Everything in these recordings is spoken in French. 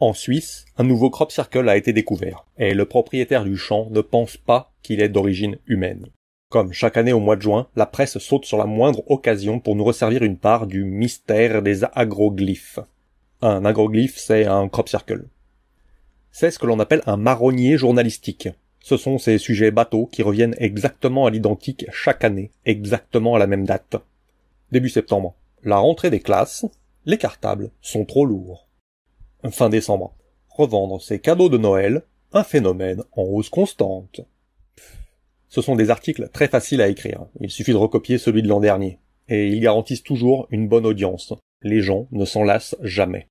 En Suisse, un nouveau crop circle a été découvert, et le propriétaire du champ ne pense pas qu'il est d'origine humaine. Comme chaque année au mois de juin, la presse saute sur la moindre occasion pour nous resservir une part du mystère des agroglyphes. Un agroglyphe, c'est un crop circle. C'est ce que l'on appelle un marronnier journalistique. Ce sont ces sujets bateaux qui reviennent exactement à l'identique chaque année, exactement à la même date. Début septembre, la rentrée des classes, les cartables sont trop lourds. Fin décembre, revendre ses cadeaux de Noël, un phénomène en hausse constante. Ce sont des articles très faciles à écrire, il suffit de recopier celui de l'an dernier, et ils garantissent toujours une bonne audience. Les gens ne s'en lassent jamais.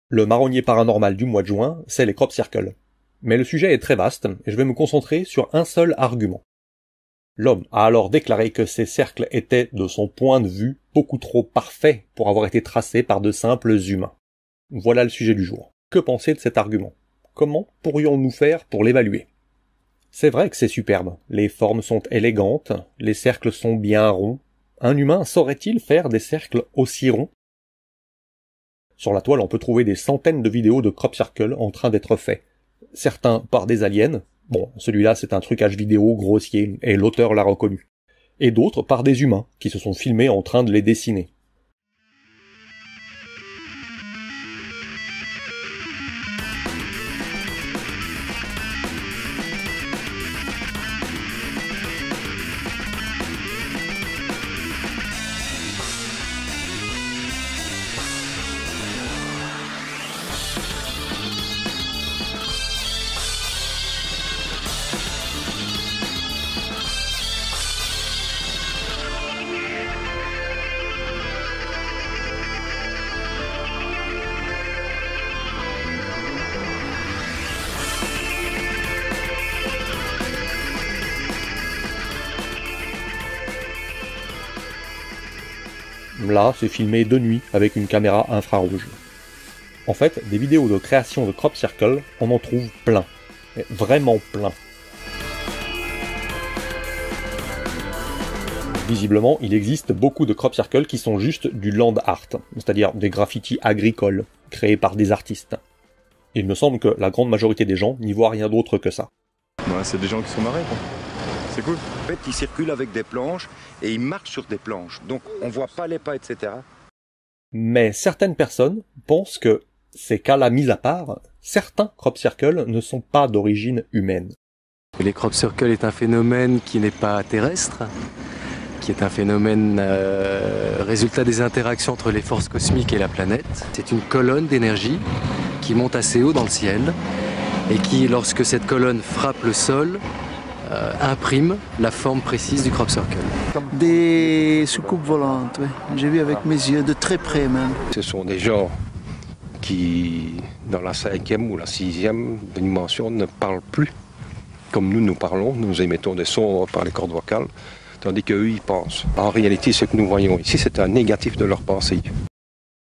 Le marronnier paranormal du mois de juin, c'est les crop circles. Mais le sujet est très vaste, et je vais me concentrer sur un seul argument. L'homme a alors déclaré que ces cercles étaient, de son point de vue, beaucoup trop parfaits pour avoir été tracés par de simples humains. Voilà le sujet du jour. Que penser de cet argument? Comment pourrions-nous faire pour l'évaluer? C'est vrai que c'est superbe. Les formes sont élégantes, les cercles sont bien ronds. Un humain saurait-il faire des cercles aussi ronds? Sur la toile, on peut trouver des centaines de vidéos de crop circle en train d'être faits. Certains par des aliens. Bon, celui-là c'est un trucage vidéo grossier, et l'auteur l'a reconnu. Et d'autres par des humains, qui se sont filmés en train de les dessiner. Là, c'est filmé de nuit avec une caméra infrarouge. En fait, des vidéos de création de crop circle, on en trouve plein. Mais vraiment plein. Visiblement, il existe beaucoup de crop circle qui sont juste du land art, c'est-à-dire des graffitis agricoles, créés par des artistes. Il me semble que la grande majorité des gens n'y voient rien d'autre que ça. Ouais, c'est des gens qui sont marrés, quoi. C'est cool. En fait, ils circulent avec des planches et ils marchent sur des planches. Donc, on voit pas les pas, etc. Mais certaines personnes pensent que, ces cas-là mis à part, certains crop circle ne sont pas d'origine humaine. Les crop circles est un phénomène qui n'est pas terrestre, qui est un phénomène résultat des interactions entre les forces cosmiques et la planète. C'est une colonne d'énergie qui monte assez haut dans le ciel et qui, lorsque cette colonne frappe le sol, imprime la forme précise du crop circle. Des soucoupes volantes, oui. J'ai vu avec mes yeux, de très près même. Ce sont des gens qui, dans la 5e ou la 6e dimension, ne parlent plus comme nous parlons. Nous émettons des sons par les cordes vocales, tandis qu'eux, ils pensent. En réalité, ce que nous voyons ici, c'est un négatif de leur pensée.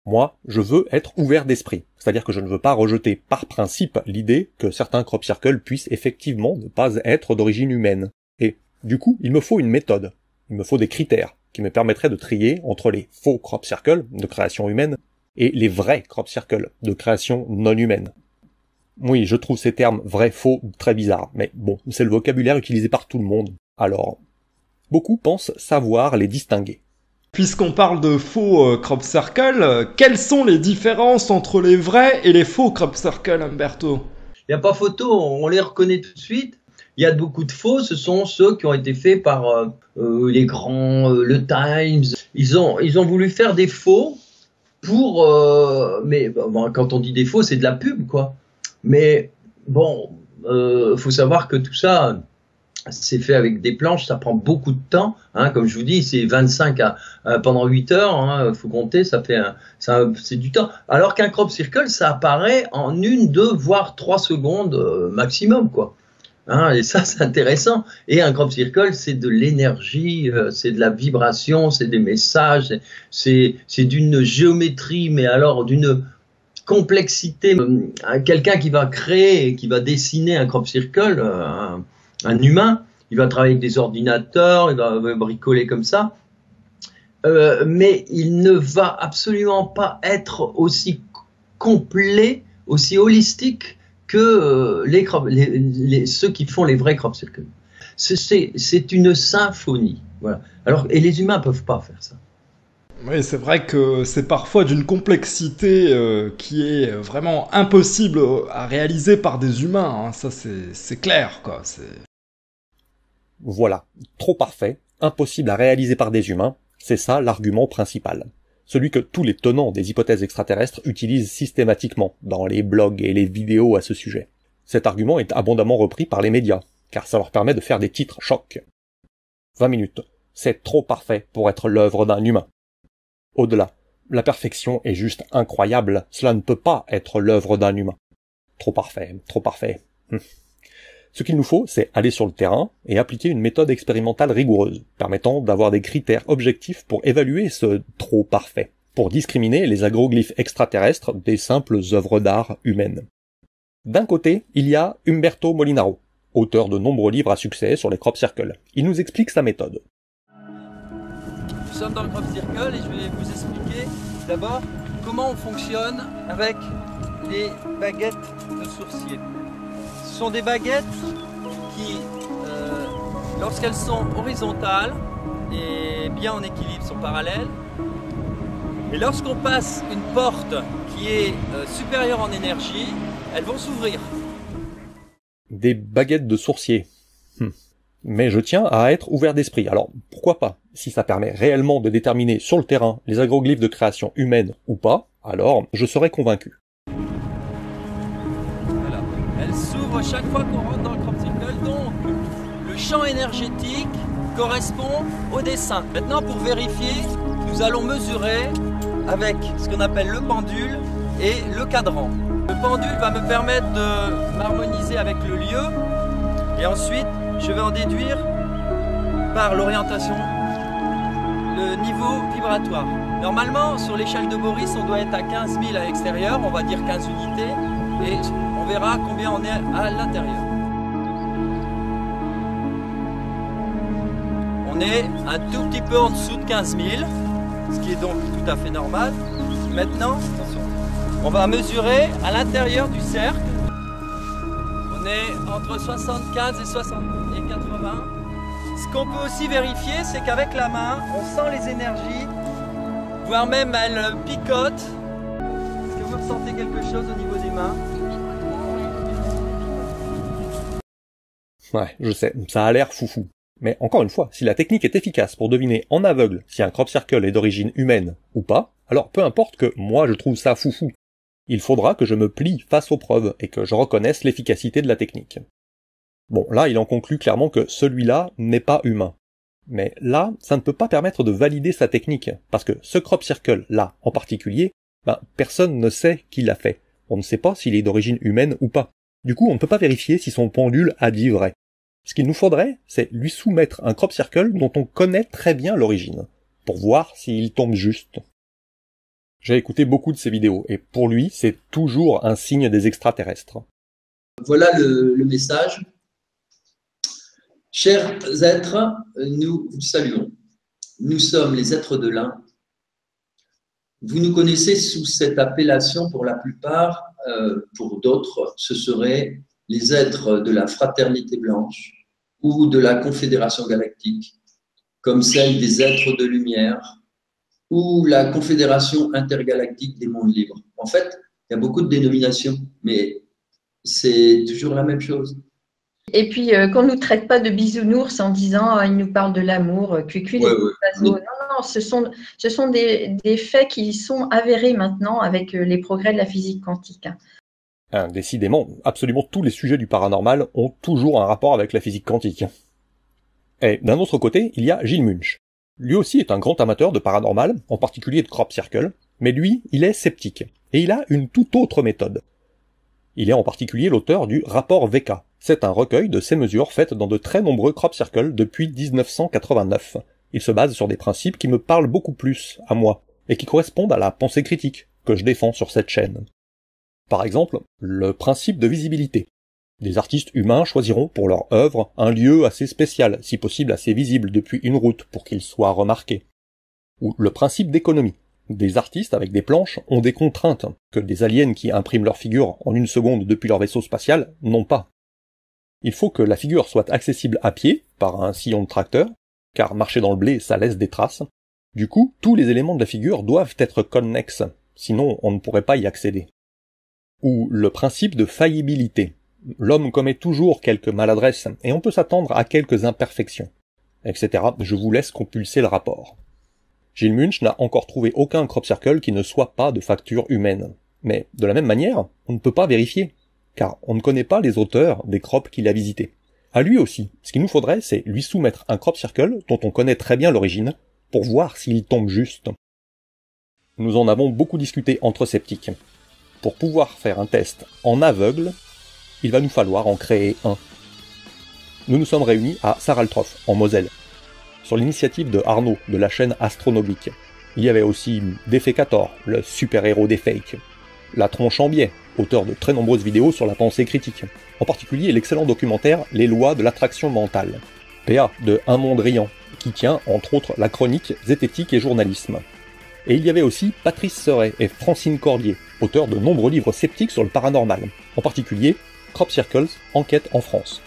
Moi, je veux être ouvert d'esprit, c'est-à-dire que je ne veux pas rejeter par principe l'idée que certains crop circle puissent effectivement ne pas être d'origine humaine. Et, du coup, il me faut une méthode, il me faut des critères qui me permettraient de trier entre les faux crop circle de création humaine et les vrais crop circle de création non humaine. Oui, je trouve ces termes vrai-faux très bizarres, mais bon, c'est le vocabulaire utilisé par tout le monde. Alors, beaucoup pensent savoir les distinguer. Puisqu'on parle de faux crop circle, quelles sont les différences entre les vrais et les faux crop circle, Humberto? Il n'y a pas photo, on les reconnaît tout de suite. Il y a beaucoup de faux, ce sont ceux qui ont été faits par les grands, le Times. Ils ont voulu faire des faux pour... mais bon, quand on dit des faux, c'est de la pub, quoi. Mais bon, faut savoir que tout ça... c'est fait avec des planches, ça prend beaucoup de temps, hein, comme je vous dis, c'est 25 pendant 8 heures, hein, faut compter, c'est du temps. Alors qu'un crop circle, ça apparaît en 1, 2, voire 3 secondes maximum, quoi. Hein, et ça, c'est intéressant. Et un crop circle, c'est de l'énergie, c'est de la vibration, c'est des messages, c'est d'une géométrie, mais alors d'une complexité. Quelqu'un qui va créer, qui va dessiner un crop circle, un humain, il va travailler avec des ordinateurs, il va bricoler comme ça, mais il ne va absolument pas être aussi complet, aussi holistique que ceux qui font les vrais crop circles. C'est une symphonie. Voilà. Alors, et les humains peuvent pas faire ça. Oui, c'est vrai que c'est parfois d'une complexité qui est vraiment impossible à réaliser par des humains. Hein. Ça, c'est clair, quoi. Voilà, trop parfait, impossible à réaliser par des humains, c'est ça l'argument principal. Celui que tous les tenants des hypothèses extraterrestres utilisent systématiquement dans les blogs et les vidéos à ce sujet. Cet argument est abondamment repris par les médias, car ça leur permet de faire des titres chocs. 20 minutes, c'est trop parfait pour être l'œuvre d'un humain. Au-delà, la perfection est juste incroyable, cela ne peut pas être l'œuvre d'un humain. Trop parfait, trop parfait. Ce qu'il nous faut, c'est aller sur le terrain et appliquer une méthode expérimentale rigoureuse, permettant d'avoir des critères objectifs pour évaluer ce trop parfait, pour discriminer les agroglyphes extraterrestres des simples œuvres d'art humaines. D'un côté, il y a Umberto Molinaro, auteur de nombreux livres à succès sur les crop circles. Il nous explique sa méthode. Nous sommes dans le crop circle et je vais vous expliquer d'abord comment on fonctionne avec les baguettes de sourcier. Ce sont des baguettes qui, lorsqu'elles sont horizontales et bien en équilibre, sont parallèles. Et lorsqu'on passe une porte qui est supérieure en énergie, elles vont s'ouvrir. Des baguettes de sourcier. Mais je tiens à être ouvert d'esprit. Alors, pourquoi pas? Si ça permet réellement de déterminer sur le terrain les agroglyphes de création humaine ou pas, alors je serai convaincu. Voilà. Elles s'ouvrent chaque fois qu'on rentre dans le crop circle, donc le champ énergétique correspond au dessin. Maintenant, pour vérifier, nous allons mesurer avec ce qu'on appelle le pendule et le cadran. Le pendule va me permettre de m'harmoniser avec le lieu et ensuite je vais en déduire par l'orientation le niveau vibratoire. Normalement, sur l'échelle de Boris, on doit être à 15 000 à l'extérieur, on va dire 15 unités, et on verra combien on est à l'intérieur. On est un tout petit peu en dessous de 15 000, ce qui est donc tout à fait normal. Maintenant, attention, on va mesurer à l'intérieur du cercle. On est entre 75 et 80. Ce qu'on peut aussi vérifier, c'est qu'avec la main, on sent les énergies, voire même elles picotent. Est-ce que vous ressentez quelque chose au niveau des mains? Ouais, je sais, ça a l'air foufou. Mais encore une fois, si la technique est efficace pour deviner en aveugle si un crop circle est d'origine humaine ou pas, alors peu importe que moi je trouve ça foufou. Il faudra que je me plie face aux preuves et que je reconnaisse l'efficacité de la technique. Bon, là, il en conclut clairement que celui-là n'est pas humain. Mais là, ça ne peut pas permettre de valider sa technique, parce que ce crop circle-là, en particulier, personne ne sait qui l'a fait. On ne sait pas s'il est d'origine humaine ou pas. Du coup, on ne peut pas vérifier si son pendule a dit vrai. Ce qu'il nous faudrait, c'est lui soumettre un crop circle dont on connaît très bien l'origine, pour voir s'il tombe juste. J'ai écouté beaucoup de ses vidéos, et pour lui, c'est toujours un signe des extraterrestres. Voilà le message. Chers êtres, nous vous saluons. Nous sommes les êtres de l'un. Vous nous connaissez sous cette appellation pour la plupart, pour d'autres, ce seraient les êtres de la fraternité blanche ou de la confédération galactique, comme celle des êtres de lumière ou la confédération intergalactique des mondes libres. En fait, il y a beaucoup de dénominations, mais c'est toujours la même chose. Et puis, qu'on ne nous traite pas de bisounours en disant il nous parle de l'amour, cuicui, les oiseaux. Non, ce sont des faits qui sont avérés maintenant avec les progrès de la physique quantique. Décidément, absolument tous les sujets du paranormal ont toujours un rapport avec la physique quantique. Et d'un autre côté, il y a Gilles Munch. Lui aussi est un grand amateur de paranormal, en particulier de crop circle, mais lui, il est sceptique, et il a une toute autre méthode. Il est en particulier l'auteur du rapport VK. C'est un recueil de ces mesures faites dans de très nombreux crop circles depuis 1989. Il se base sur des principes qui me parlent beaucoup plus à moi, et qui correspondent à la pensée critique que je défends sur cette chaîne. Par exemple, le principe de visibilité. Des artistes humains choisiront pour leur œuvre un lieu assez spécial, si possible assez visible depuis une route pour qu'il soit remarqué. Ou le principe d'économie. Des artistes avec des planches ont des contraintes que des aliens qui impriment leur figure en 1 seconde depuis leur vaisseau spatial n'ont pas. Il faut que la figure soit accessible à pied par un sillon de tracteur, car marcher dans le blé, ça laisse des traces. Du coup, tous les éléments de la figure doivent être connexes, sinon on ne pourrait pas y accéder. Ou le principe de faillibilité. L'homme commet toujours quelques maladresses, et on peut s'attendre à quelques imperfections, etc. Je vous laisse compulser le rapport. Gilles Munch n'a encore trouvé aucun crop circle qui ne soit pas de facture humaine. Mais, de la même manière, on ne peut pas vérifier, car on ne connaît pas les auteurs des crops qu'il a visités. À lui aussi, ce qu'il nous faudrait, c'est lui soumettre un crop circle dont on connaît très bien l'origine, pour voir s'il tombe juste. Nous en avons beaucoup discuté entre sceptiques. Pour pouvoir faire un test en aveugle, il va nous falloir en créer un. Nous nous sommes réunis à Saraltroff, en Moselle, sur l'initiative de Arnaud, de la chaîne Astronomique. Il y avait aussi Defecator, le super-héros des fakes, la Tronche en biais, auteur de très nombreuses vidéos sur la pensée critique, en particulier l'excellent documentaire Les lois de l'attraction mentale, PA de Un monde riant, qui tient entre autres la chronique Zététique et journalisme. Et il y avait aussi Patrice Seret et Francine Cordier, auteurs de nombreux livres sceptiques sur le paranormal, en particulier Crop Circles, enquête en France.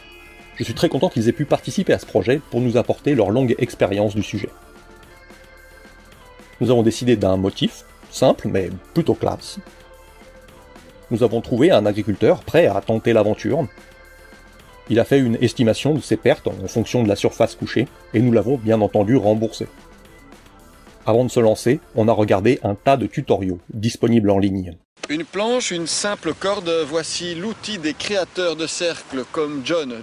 Je suis très content qu'ils aient pu participer à ce projet pour nous apporter leur longue expérience du sujet. Nous avons décidé d'un motif, simple mais plutôt classe. Nous avons trouvé un agriculteur prêt à tenter l'aventure. Il a fait une estimation de ses pertes en fonction de la surface couchée, et nous l'avons bien entendu remboursé. Avant de se lancer, on a regardé un tas de tutoriaux disponibles en ligne. Une planche, une simple corde, voici l'outil des créateurs de cercles comme John,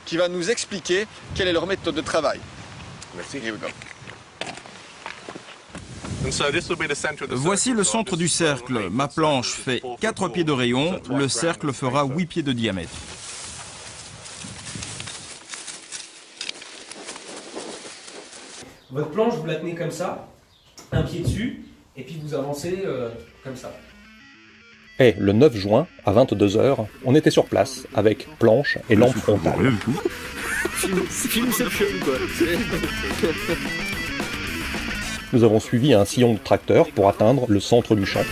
qui va nous expliquer quelle est leur méthode de travail. Merci. Here we go. Voici le centre du cercle. Ma planche fait 4 pieds de rayon, le cercle fera 8 pieds de diamètre. Votre planche, vous la tenez comme ça, un pied dessus, et puis vous avancez comme ça. Et le 9 juin, à 22h, on était sur place, avec planche et lampe frontale. Filmception, quoi. Nous avons suivi un sillon de tracteur pour atteindre le centre du champ.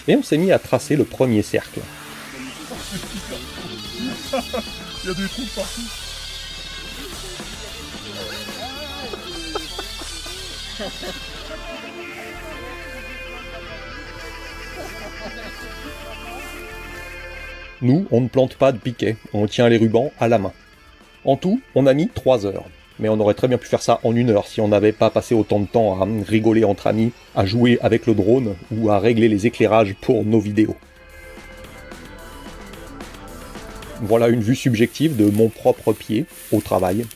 Et on s'est mis à tracer le premier cercle. Il y a des trous partout. Nous, on ne plante pas de piquet, on tient les rubans à la main. En tout, on a mis 3 heures. Mais on aurait très bien pu faire ça en 1 heure si on n'avait pas passé autant de temps à rigoler entre amis, à jouer avec le drone ou à régler les éclairages pour nos vidéos. Voilà une vue subjective de mon propre pied au travail.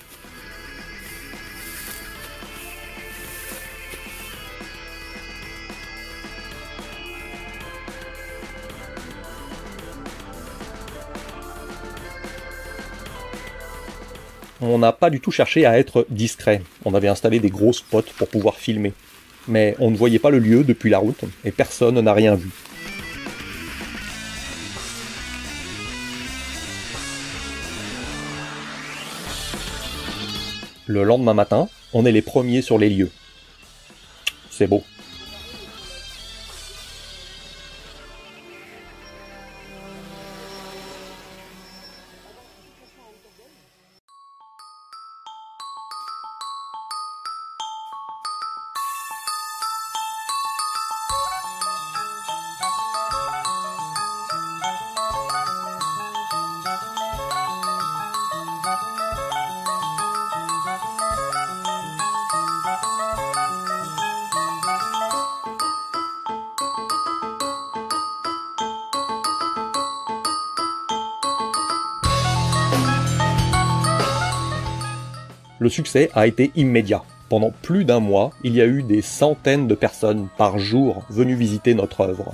On n'a pas du tout cherché à être discret. On avait installé des gros spots pour pouvoir filmer. Mais on ne voyait pas le lieu depuis la route, et personne n'a rien vu. Le lendemain matin, on est les premiers sur les lieux. C'est beau. Le succès a été immédiat. Pendant plus d'1 mois, il y a eu des centaines de personnes par jour venues visiter notre œuvre.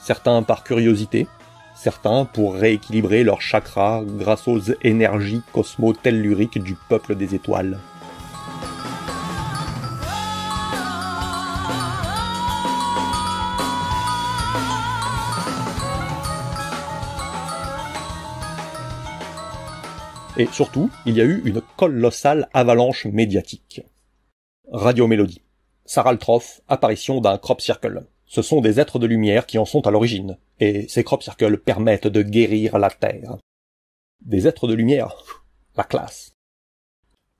Certains par curiosité, certains pour rééquilibrer leurs chakras grâce aux énergies cosmo-telluriques du peuple des étoiles. Et surtout, il y a eu une colossale avalanche médiatique. Radio Mélodie. Saraltroff, apparition d'un crop circle. Ce sont des êtres de lumière qui en sont à l'origine, et ces crop circles permettent de guérir la Terre. Des êtres de lumière, la classe.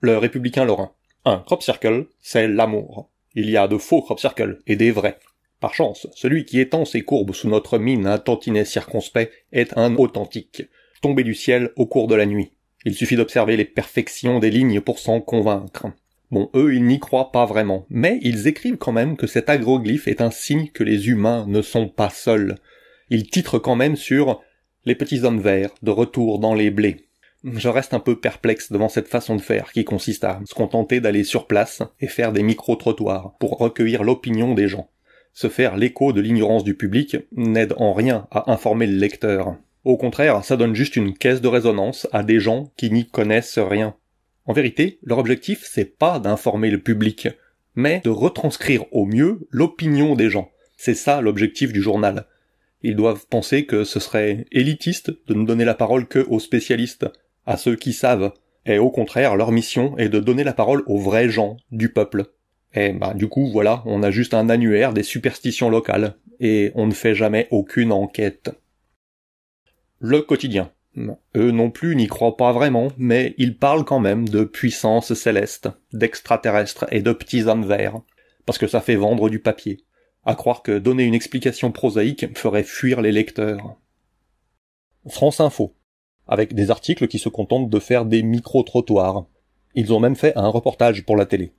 Le républicain lorrain. Un crop circle, c'est l'amour. Il y a de faux crop circles et des vrais. Par chance, celui qui étend ses courbes sous notre mine un tantinet circonspect est un authentique, tombé du ciel au cours de la nuit. Il suffit d'observer les perfections des lignes pour s'en convaincre. Bon, eux, ils n'y croient pas vraiment, mais ils écrivent quand même que cet agroglyphe est un signe que les humains ne sont pas seuls. Ils titrent quand même sur « Les petits hommes verts, de retour dans les blés ». Je reste un peu perplexe devant cette façon de faire qui consiste à se contenter d'aller sur place et faire des micro-trottoirs pour recueillir l'opinion des gens. Se faire l'écho de l'ignorance du public n'aide en rien à informer le lecteur. Au contraire, ça donne juste une caisse de résonance à des gens qui n'y connaissent rien. En vérité, leur objectif, c'est pas d'informer le public, mais de retranscrire au mieux l'opinion des gens. C'est ça l'objectif du journal. Ils doivent penser que ce serait élitiste de ne donner la parole que aux spécialistes, à ceux qui savent. Et au contraire, leur mission est de donner la parole aux vrais gens du peuple. Et du coup, voilà, on a juste un annuaire des superstitions locales, et on ne fait jamais aucune enquête. Le quotidien. Eux non plus n'y croient pas vraiment, mais ils parlent quand même de puissance céleste, d'extraterrestres et de petits hommes verts, parce que ça fait vendre du papier. À croire que donner une explication prosaïque ferait fuir les lecteurs. France Info. Avec des articles qui se contentent de faire des micro-trottoirs. Ils ont même fait un reportage pour la télé.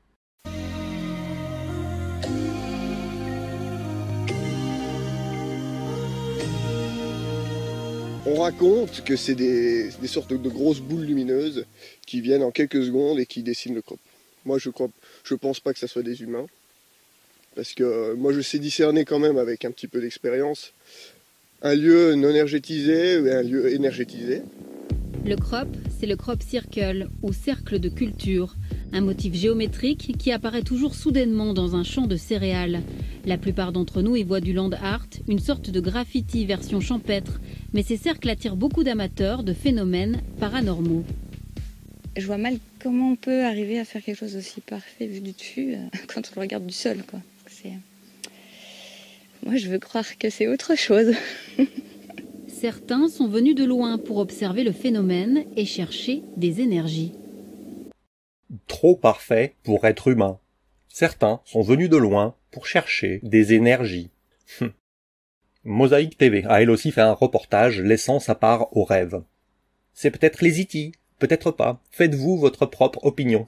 On raconte que c'est des sortes de grosses boules lumineuses qui viennent en quelques secondes et qui dessinent le crop. Moi je pense pas que ça soit des humains, parce que moi je sais discerner quand même avec un petit peu d'expérience un lieu non énergétisé ou un lieu énergétisé. Le crop, c'est le crop circle ou cercle de culture, un motif géométrique qui apparaît toujours soudainement dans un champ de céréales. La plupart d'entre nous y voient du land art, une sorte de graffiti version champêtre, mais ces cercles attirent beaucoup d'amateurs de phénomènes paranormaux. Je vois mal comment on peut arriver à faire quelque chose d'aussi parfait vu du dessus quand on le regarde du sol, quoi. Moi, je veux croire que c'est autre chose. Certains sont venus de loin pour observer le phénomène et chercher des énergies. Trop parfait pour être humain. Certains sont venus de loin pour chercher des énergies. Mosaïque TV a elle aussi fait un reportage laissant sa part au rêve. C'est peut-être les E.T., peut-être pas. Faites-vous votre propre opinion.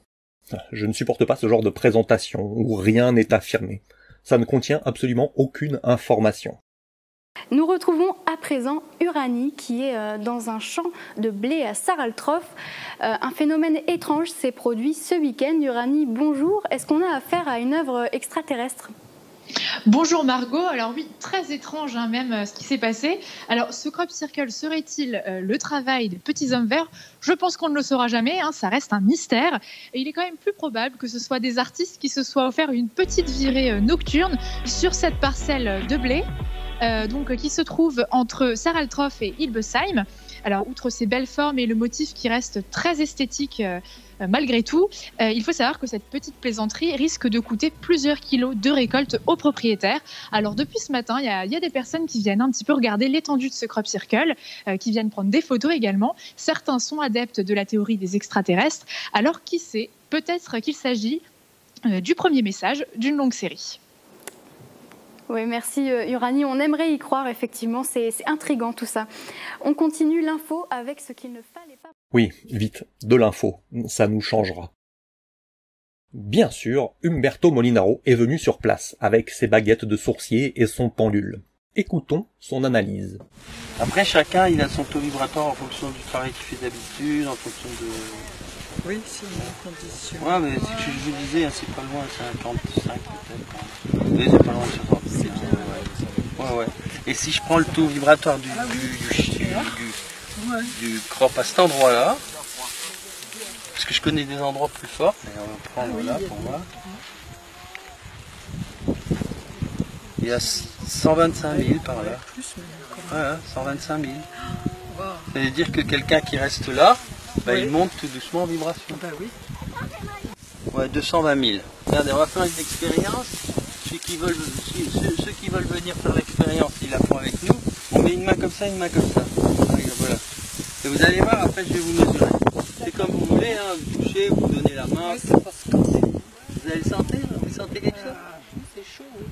Je ne supporte pas ce genre de présentation où rien n'est affirmé. Ça ne contient absolument aucune information. Nous retrouvons à présent Uranie qui est dans un champ de blé à Saraltroff. Un phénomène étrange s'est produit ce week-end. Uranie, bonjour. Est-ce qu'on a affaire à une œuvre extraterrestre ? Bonjour Margot, alors oui, très étrange même ce qui s'est passé. Alors ce crop circle serait-il le travail des petits hommes verts ? Je pense qu'on ne le saura jamais, ça reste un mystère. Et il est quand même plus probable que ce soit des artistes qui se soient offert une petite virée nocturne sur cette parcelle de blé, qui se trouve entre Saraltroff et Hilbesheim. Alors outre ces belles formes et le motif qui reste très esthétique malgré tout, il faut savoir que cette petite plaisanterie risque de coûter plusieurs kilos de récolte aux propriétaires. Alors depuis ce matin, il y a des personnes qui viennent un petit peu regarder l'étendue de ce crop circle, qui viennent prendre des photos également. Certains sont adeptes de la théorie des extraterrestres. Alors qui sait, peut-être qu'il s'agit du premier message d'une longue série. Oui, merci Uranie. On aimerait y croire, effectivement. C'est intriguant tout ça. On continue l'info avec ce qu'il ne fallait pas... Oui, vite, de l'info. Ça nous changera. Bien sûr, Umberto Molinaro est venu sur place avec ses baguettes de sourcier et son pendule. Écoutons son analyse. Après, chacun il a son taux vibratoire en fonction du travail qu'il fait d'habitude, en fonction de... Oui, c'est une condition. Ouais, mais ce que je vous disais, c'est pas loin, c'est 55 peut-être. Oui, c'est pas loin de 50. C'est bien. Ouais. Et si je prends le taux vibratoire du crop à cet endroit-là, parce que je connais des endroits plus forts, mais on va prendre là pour voir. Il y a 125 000 par là. Ouais, 125 000. Ça veut dire que quelqu'un qui reste là, bah, il monte tout doucement en vibration. Bah oui. Ouais, 220 000. Regardez, on va faire une expérience. Ceux qui veulent venir faire l'expérience, ils la font avec nous. On met une main comme ça, une main comme ça. Voilà. Et vous allez voir, après je vais vous mesurer. C'est comme vous voulez, hein, vous touchez, vous donnez la main. Vous allez le sentir? Vous sentez quelque chose? C'est chaud, oui.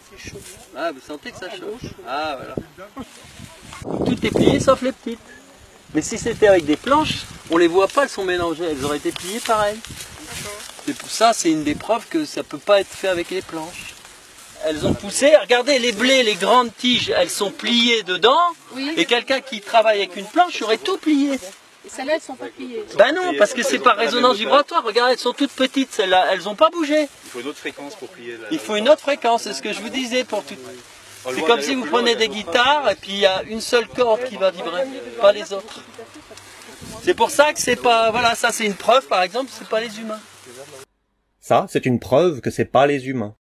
C'est chaud. Ah, vous sentez que ça chauffe? Ah, voilà. Tout est plié sauf les petites. Mais si c'était avec des planches, on les voit pas, elles sont mélangées. Elles auraient été pliées pareil. C'est pour ça, c'est une des preuves que ça peut pas être fait avec les planches. Elles ont poussé, regardez les blés, les grandes tiges, elles sont pliées dedans. Oui. Et quelqu'un qui travaille avec une planche aurait tout plié. Et celles-là, elles sont pas pliées. Ben non, parce que c'est par résonance vibratoire. Regardez, elles sont toutes petites, celles-là, elles n'ont pas bougé. Il faut une autre fréquence pour plier. Il faut une autre fréquence, c'est ce que je vous disais pour tout. C'est comme si vous prenez des guitares et puis il y a une seule corde qui va vibrer, pas les autres. C'est pour ça que c'est pas, voilà, ça c'est une preuve par exemple, c'est pas les humains. Ça, c'est une preuve que c'est pas les humains.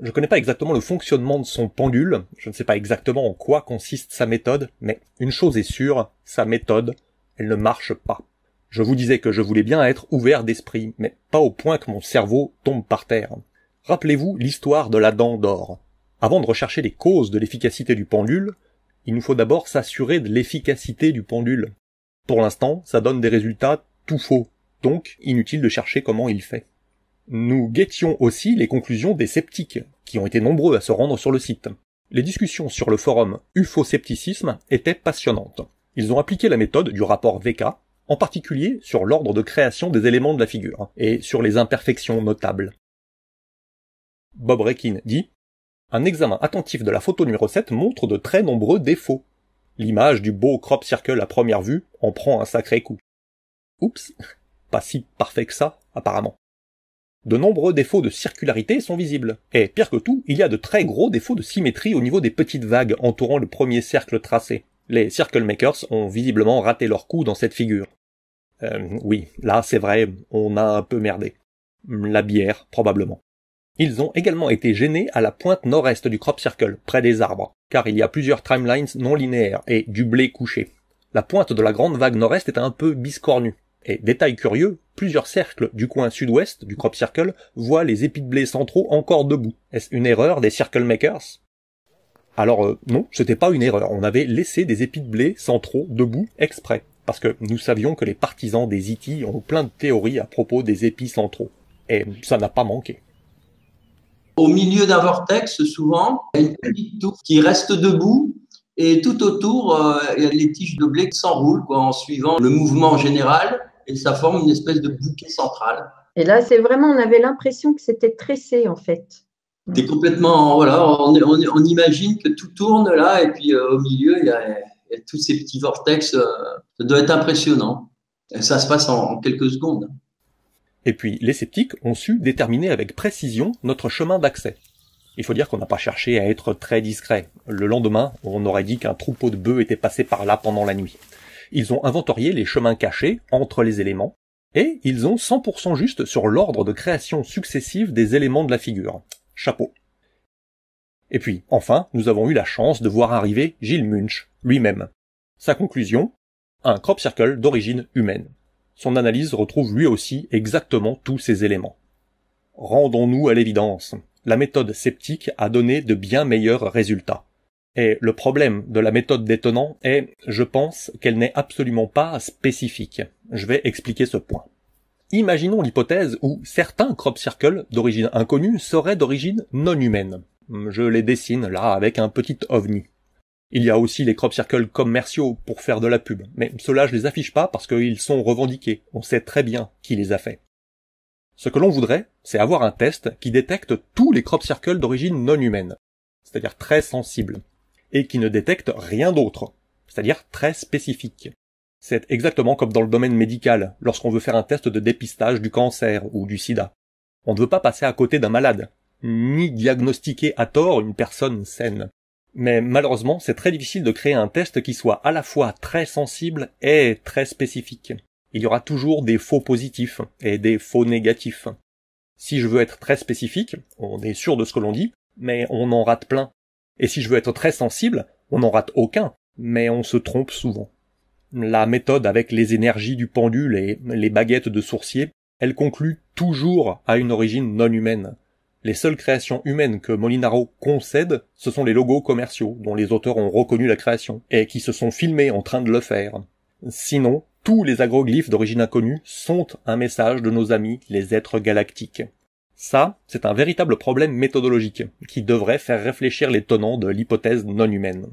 Je connais pas exactement le fonctionnement de son pendule, je ne sais pas exactement en quoi consiste sa méthode, mais une chose est sûre, sa méthode, elle ne marche pas. Je vous disais que je voulais bien être ouvert d'esprit, mais pas au point que mon cerveau tombe par terre. Rappelez-vous l'histoire de la dent d'or. Avant de rechercher les causes de l'efficacité du pendule, il nous faut d'abord s'assurer de l'efficacité du pendule. Pour l'instant, ça donne des résultats tout faux, donc inutile de chercher comment il fait. Nous guettions aussi les conclusions des sceptiques, qui ont été nombreux à se rendre sur le site. Les discussions sur le forum UFO-scepticisme étaient passionnantes. Ils ont appliqué la méthode du rapport VK, en particulier sur l'ordre de création des éléments de la figure, et sur les imperfections notables. Bob Rekin dit: un examen attentif de la photo numéro 7 montre de très nombreux défauts. L'image du beau crop circle à première vue en prend un sacré coup. Oups, pas si parfait que ça, apparemment. De nombreux défauts de circularité sont visibles. Et pire que tout, il y a de très gros défauts de symétrie au niveau des petites vagues entourant le premier cercle tracé. Les circle makers ont visiblement raté leur coup dans cette figure. Oui, là c'est vrai, on a un peu merdé. La bière, probablement. Ils ont également été gênés à la pointe nord-est du crop circle, près des arbres, car il y a plusieurs timelines non linéaires et du blé couché. La pointe de la grande vague nord-est est un peu biscornue. Et détail curieux, plusieurs cercles du coin sud-ouest du crop circle voient les épis de blé centraux encore debout. Est-ce une erreur des circle makers? Alors non, c'était pas une erreur, on avait laissé des épis de blé centraux debout exprès, parce que nous savions que les partisans des E.T. ont plein de théories à propos des épis centraux. Et ça n'a pas manqué. Au milieu d'un vortex, souvent, il y a une petite touffe qui reste debout et tout autour, il y a les tiges de blé qui s'enroulent en suivant le mouvement général et ça forme une espèce de bouquet central. Et là, c'est vraiment, on avait l'impression que c'était tressé en fait. C'est complètement, voilà, on imagine que tout tourne là et puis au milieu, il y a tous ces petits vortex, ça doit être impressionnant. Et ça se passe en quelques secondes. Et puis, les sceptiques ont su déterminer avec précision notre chemin d'accès. Il faut dire qu'on n'a pas cherché à être très discret. Le lendemain, on aurait dit qu'un troupeau de bœufs était passé par là pendant la nuit. Ils ont inventorié les chemins cachés entre les éléments, et ils ont 100% juste sur l'ordre de création successive des éléments de la figure. Chapeau. Et puis, enfin, nous avons eu la chance de voir arriver Gilles Munch, lui-même. Sa conclusion, un crop circle d'origine humaine. Son analyse retrouve lui aussi exactement tous ces éléments. Rendons-nous à l'évidence. La méthode sceptique a donné de bien meilleurs résultats. Et le problème de la méthode d'étonnant est, je pense, qu'elle n'est absolument pas spécifique. Je vais expliquer ce point. Imaginons l'hypothèse où certains crop circles d'origine inconnue seraient d'origine non humaine. Je les dessine là avec un petit ovni. Il y a aussi les crop circles commerciaux pour faire de la pub, mais ceux-là je les affiche pas parce qu'ils sont revendiqués, on sait très bien qui les a faits. Ce que l'on voudrait, c'est avoir un test qui détecte tous les crop circles d'origine non humaine, c'est-à-dire très sensibles, et qui ne détecte rien d'autre, c'est-à-dire très spécifique. C'est exactement comme dans le domaine médical, lorsqu'on veut faire un test de dépistage du cancer ou du sida. On ne veut pas passer à côté d'un malade, ni diagnostiquer à tort une personne saine. Mais malheureusement, c'est très difficile de créer un test qui soit à la fois très sensible et très spécifique. Il y aura toujours des faux positifs et des faux négatifs. Si je veux être très spécifique, on est sûr de ce que l'on dit, mais on en rate plein. Et si je veux être très sensible, on n'en rate aucun, mais on se trompe souvent. La méthode avec les énergies du pendule et les baguettes de sourcier, elle conclut toujours à une origine non humaine. Les seules créations humaines que Molinaro concède, ce sont les logos commerciaux, dont les auteurs ont reconnu la création, et qui se sont filmés en train de le faire. Sinon, tous les agroglyphes d'origine inconnue sont un message de nos amis, les êtres galactiques. Ça, c'est un véritable problème méthodologique, qui devrait faire réfléchir les tenants de l'hypothèse non humaine.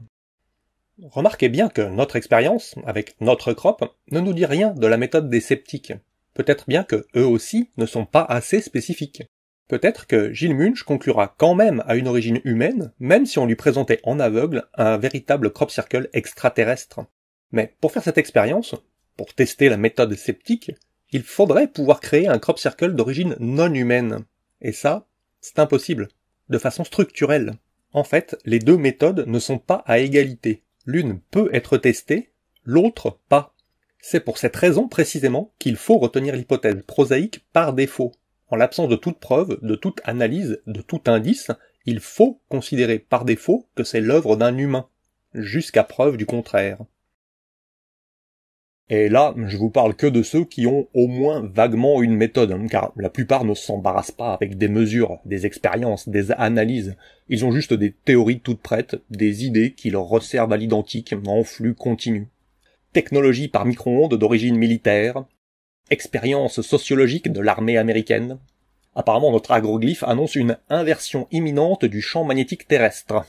Remarquez bien que notre expérience, avec notre crop, ne nous dit rien de la méthode des sceptiques. Peut-être bien que eux aussi ne sont pas assez spécifiques. Peut-être que Gilles Munch conclura quand même à une origine humaine, même si on lui présentait en aveugle un véritable crop circle extraterrestre. Mais pour faire cette expérience, pour tester la méthode sceptique, il faudrait pouvoir créer un crop circle d'origine non humaine. Et ça, c'est impossible, de façon structurelle. En fait, les deux méthodes ne sont pas à égalité. L'une peut être testée, l'autre pas. C'est pour cette raison précisément qu'il faut retenir l'hypothèse prosaïque par défaut. En l'absence de toute preuve, de toute analyse, de tout indice, il faut considérer par défaut que c'est l'œuvre d'un humain, jusqu'à preuve du contraire. Et là, je vous parle que de ceux qui ont au moins vaguement une méthode, car la plupart ne s'embarrassent pas avec des mesures, des expériences, des analyses. Ils ont juste des théories toutes prêtes, des idées qui leur resservent à l'identique en flux continu. Technologie par micro-ondes d'origine militaire, expérience sociologique de l'armée américaine. Apparemment, notre agroglyphe annonce une inversion imminente du champ magnétique terrestre.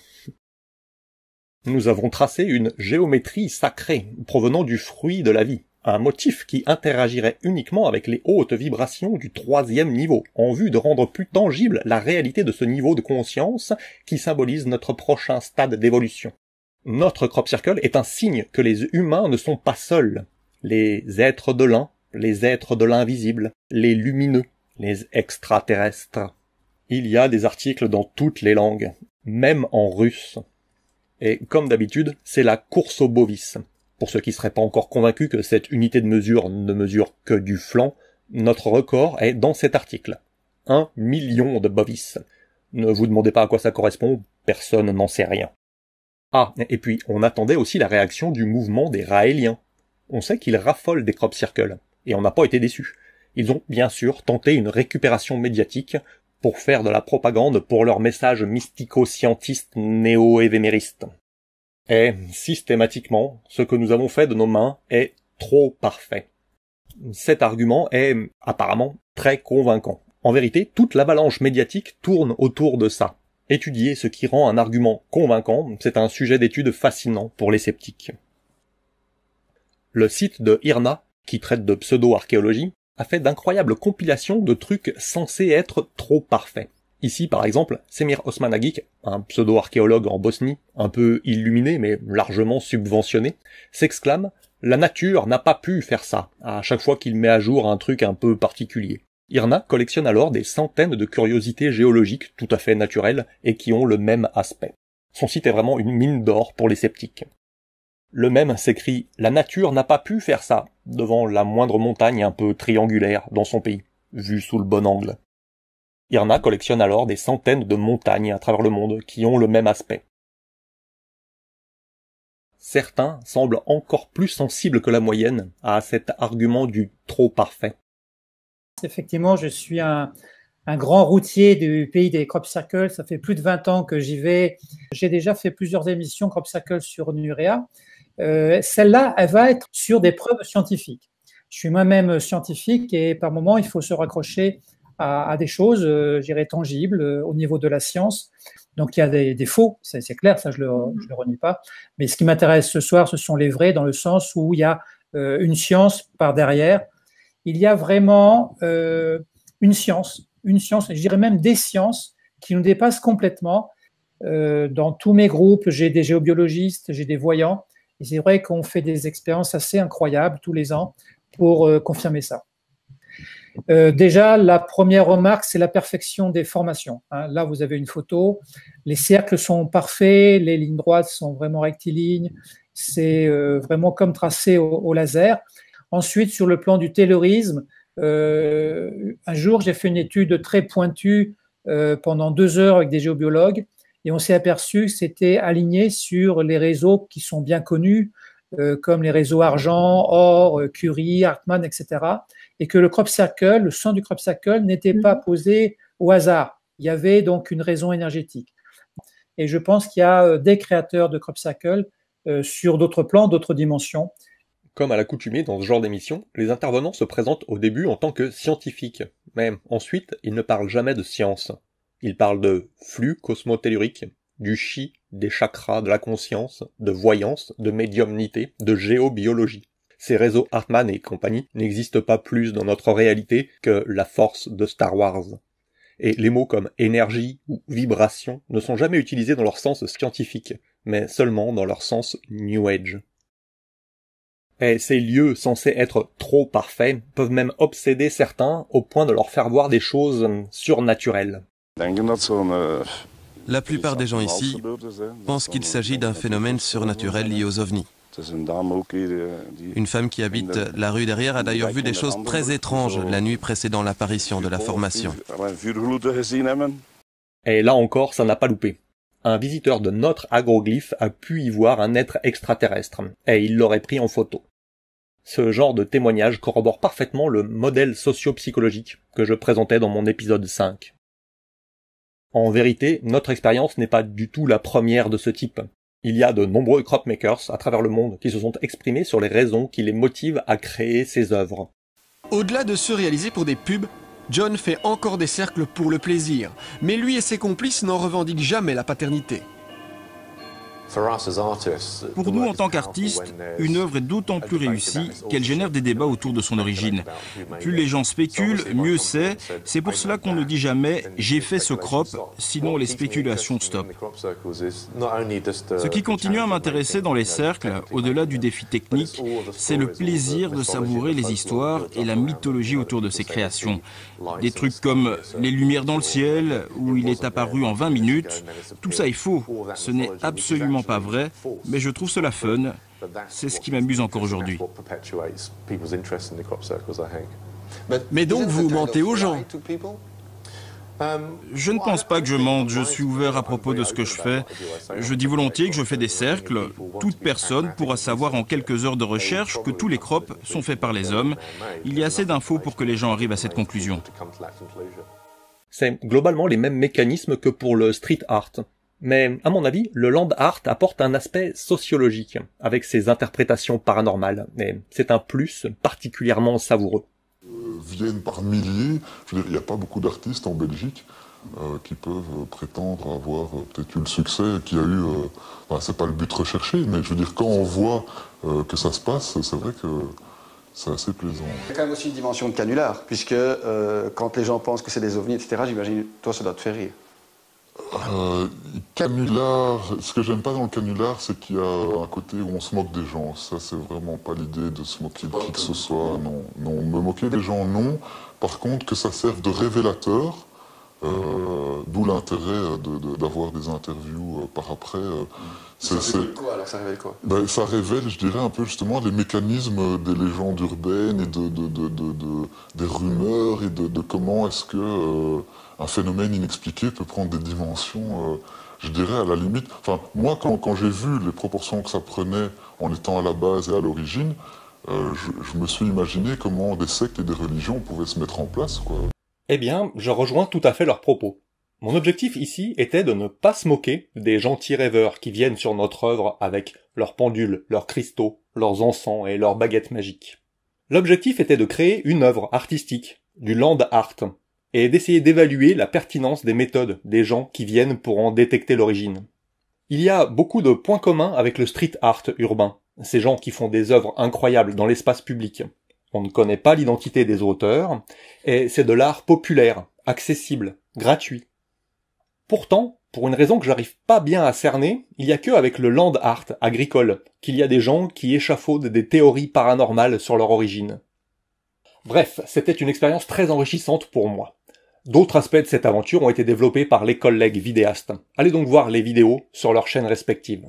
Nous avons tracé une géométrie sacrée, provenant du fruit de la vie, un motif qui interagirait uniquement avec les hautes vibrations du 3e niveau, en vue de rendre plus tangible la réalité de ce niveau de conscience qui symbolise notre prochain stade d'évolution. Notre crop circle est un signe que les humains ne sont pas seuls. Les êtres de l'un, les êtres de l'invisible, les lumineux, les extraterrestres. Il y a des articles dans toutes les langues, même en russe. Et comme d'habitude, c'est la course au bovis. Pour ceux qui seraient pas encore convaincus que cette unité de mesure ne mesure que du flanc, notre record est dans cet article. 1 million de bovis. Ne vous demandez pas à quoi ça correspond, personne n'en sait rien. Ah, et puis on attendait aussi la réaction du mouvement des Raéliens. On sait qu'ils raffolent des crop circles, et on n'a pas été déçus. Ils ont bien sûr tenté une récupération médiatique pour faire de la propagande pour leur message mystico-scientiste néo-évémériste. Et, systématiquement, ce que nous avons fait de nos mains est trop parfait. Cet argument est, apparemment, très convaincant. En vérité, toute l'avalanche médiatique tourne autour de ça. Étudier ce qui rend un argument convaincant, c'est un sujet d'étude fascinant pour les sceptiques. Le site de IRNA, qui traite de pseudo-archéologie, a fait d'incroyables compilations de trucs censés être trop parfaits. Ici, par exemple, Semir Osmanagic, un pseudo-archéologue en Bosnie, un peu illuminé mais largement subventionné, s'exclame « La nature n'a pas pu faire ça » à chaque fois qu'il met à jour un truc un peu particulier. IRNA collectionne alors des centaines de curiosités géologiques tout à fait naturelles et qui ont le même aspect. Son site est vraiment une mine d'or pour les sceptiques. Le même s'écrie « La nature n'a pas pu faire ça » devant la moindre montagne un peu triangulaire dans son pays, vue sous le bon angle. IRNA collectionne alors des centaines de montagnes à travers le monde qui ont le même aspect. Certains semblent encore plus sensibles que la moyenne à cet argument du trop parfait. Effectivement, je suis un grand routier du pays des crop circles. Ça fait plus de 20 ans que j'y vais. J'ai déjà fait plusieurs émissions crop circles sur Nurea. Celle-là, elle va être sur des preuves scientifiques. Je suis moi-même scientifique et par moments, il faut se raccrocher à des choses, je dirais, tangibles au niveau de la science. Donc, il y a des faux, c'est clair, ça je le renie pas. Mais ce qui m'intéresse ce soir, ce sont les vrais, dans le sens où il y a une science par derrière. Il y a vraiment une science, et je dirais même des sciences qui nous dépassent complètement. Dans tous mes groupes, j'ai des géobiologistes, j'ai des voyants, et c'est vrai qu'on fait des expériences assez incroyables tous les ans pour confirmer ça. Déjà, la première remarque, c'est la perfection des formations. Là, vous avez une photo, les cercles sont parfaits, les lignes droites sont vraiment rectilignes, c'est vraiment comme tracé au laser. Ensuite, sur le plan du taylorisme, un jour, j'ai fait une étude très pointue pendant 2 heures avec des géobiologues et on s'est aperçu que c'était aligné sur les réseaux qui sont bien connus, comme les réseaux Argent, Or, Curie, Hartmann, etc. Et que le crop circle, le centre du crop circle n'était pas posé au hasard. Il y avait donc une raison énergétique. Et je pense qu'il y a des créateurs de crop circle sur d'autres plans, d'autres dimensions. Comme à l'accoutumée dans ce genre d'émission, les intervenants se présentent au début en tant que scientifiques, mais ensuite ils ne parlent jamais de science. Ils parlent de flux cosmotelluriques, du chi, des chakras, de la conscience, de voyance, de médiumnité, de géobiologie. Ces réseaux Hartmann et compagnie n'existent pas plus dans notre réalité que la force de Star Wars. Et les mots comme énergie ou vibration ne sont jamais utilisés dans leur sens scientifique, mais seulement dans leur sens New Age. Et ces lieux censés être trop parfaits peuvent même obséder certains au point de leur faire voir des choses surnaturelles. La plupart des gens ici pensent qu'il s'agit d'un phénomène surnaturel lié aux ovnis. Une femme qui habite la rue derrière a d'ailleurs vu des choses très étranges la nuit précédant l'apparition de la formation. Et là encore, ça n'a pas loupé. Un visiteur de notre agroglyphe a pu y voir un être extraterrestre, et il l'aurait pris en photo. Ce genre de témoignage corrobore parfaitement le modèle socio-psychologique que je présentais dans mon épisode 5. En vérité, notre expérience n'est pas du tout la première de ce type. Il y a de nombreux crop makers à travers le monde qui se sont exprimés sur les raisons qui les motivent à créer ces œuvres. Au-delà de se réaliser pour des pubs, John fait encore des cercles pour le plaisir, mais lui et ses complices n'en revendiquent jamais la paternité. Pour nous, en tant qu'artistes, une œuvre est d'autant plus réussie qu'elle génère des débats autour de son origine. Plus les gens spéculent, mieux c'est. C'est pour cela qu'on ne dit jamais « j'ai fait ce crop », sinon les spéculations stoppent. Ce qui continue à m'intéresser dans les cercles, au-delà du défi technique, c'est le plaisir de savourer les histoires et la mythologie autour de ces créations. Des trucs comme les lumières dans le ciel, où il est apparu en 20 minutes, tout ça est faux. Ce n'est absolument pas vrai, mais je trouve cela fun. C'est ce qui m'amuse encore aujourd'hui. Mais donc vous mentez aux gens? Je ne pense pas que je mente, je suis ouvert à propos de ce que je fais. Je dis volontiers que je fais des cercles. Toute personne pourra savoir en quelques heures de recherche que tous les crops sont faits par les hommes. Il y a assez d'infos pour que les gens arrivent à cette conclusion. C'est globalement les mêmes mécanismes que pour le street art. Mais, à mon avis, le land art apporte un aspect sociologique, avec ses interprétations paranormales, et c'est un plus particulièrement savoureux. Viennent par milliers, je veux dire, il n'y a pas beaucoup d'artistes en Belgique qui peuvent prétendre avoir peut-être eu le succès qu'il y a eu, c'est pas le but recherché, mais je veux dire, quand on voit que ça se passe, c'est vrai que c'est assez plaisant. Il y a quand même aussi une dimension de canular, puisque quand les gens pensent que c'est des ovnis, etc., j'imagine, toi, ça doit te faire rire. Canular, ce que j'aime pas dans le canular, c'est qu'il y a un côté où on se moque des gens. Ça, c'est vraiment pas l'idée de se moquer de qui que ce soit. Non, non, me moquer des gens, non. Par contre, que ça serve de révélateur, d'où l'intérêt d'avoir des interviews par après. Ça révèle quoi alors? Ça révèle quoi? Ben, ça révèle, je dirais, un peu justement les mécanismes des légendes urbaines et des rumeurs et de comment est-ce que un phénomène inexpliqué peut prendre des dimensions, je dirais, à la limite. Enfin, moi, quand j'ai vu les proportions que ça prenait en étant à la base et à l'origine, je me suis imaginé comment des sectes et des religions pouvaient se mettre en place, quoi. Eh bien, je rejoins tout à fait leurs propos. Mon objectif ici était de ne pas se moquer des gentils rêveurs qui viennent sur notre œuvre avec leurs pendules, leurs cristaux, leurs encens et leurs baguettes magiques. L'objectif était de créer une œuvre artistique, du land art, et d'essayer d'évaluer la pertinence des méthodes des gens qui viennent pour en détecter l'origine. Il y a beaucoup de points communs avec le street art urbain, ces gens qui font des œuvres incroyables dans l'espace public. On ne connaît pas l'identité des auteurs, et c'est de l'art populaire, accessible, gratuit. Pourtant, pour une raison que j'arrive pas bien à cerner, il y a que avec le land art agricole qu'il y a des gens qui échafaudent des théories paranormales sur leur origine. Bref, c'était une expérience très enrichissante pour moi. D'autres aspects de cette aventure ont été développés par les collègues vidéastes. Allez donc voir les vidéos sur leurs chaînes respectives.